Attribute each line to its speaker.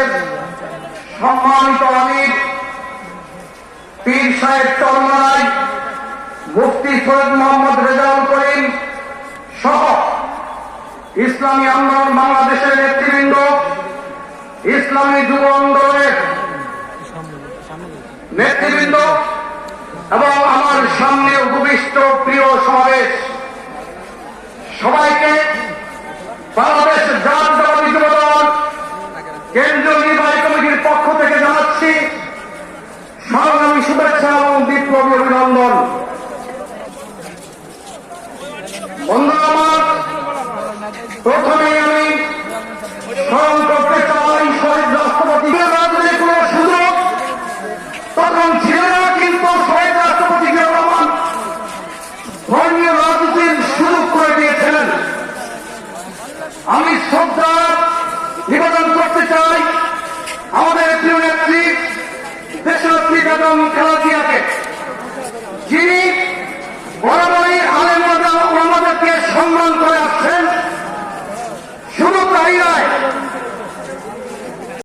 Speaker 1: বাংলাদেশের সম্মানিত আমির পীর সাহেব চরমনাই মুফতি সৈয়দ মোহাম্মদ রেজাউল করিম সহ ইসলামী আন্দোলন বাংলাদেশের নেতৃবৃন্দ, ইসলামী যুব আন্দোলনের নেতৃবৃন্দ এবং আমার সামনে উপবিষ্ট প্রিয় সমাবেশ, সবাইকে বাংলাদেশ জাতীয়তাবাদী যুব দল কেন্দ্রীয় নির্বাহী কমিটির পক্ষ থেকে জানাচ্ছি সংগ্রামী শুভেচ্ছা এবং বিপ্লবী অভিনন্দন। বন্ধুরা আমার, প্রথমে আমি স্মরণ করতে চাই শহীদ রাষ্ট্রপতিকে। রাজনীতির কোন সুযোগ তখন ছিল না, কিন্তু শহীদ রাষ্ট্রপতি জিয়াউর রহমান ধর্মীয় রাজনীতির সুযোগ করে দিয়েছিলেন। আমি শ্রদ্ধা নিবেদন করতে চাই আমাদের প্রিয় নেত্রী দেশনেত্রী বেগম খালেদা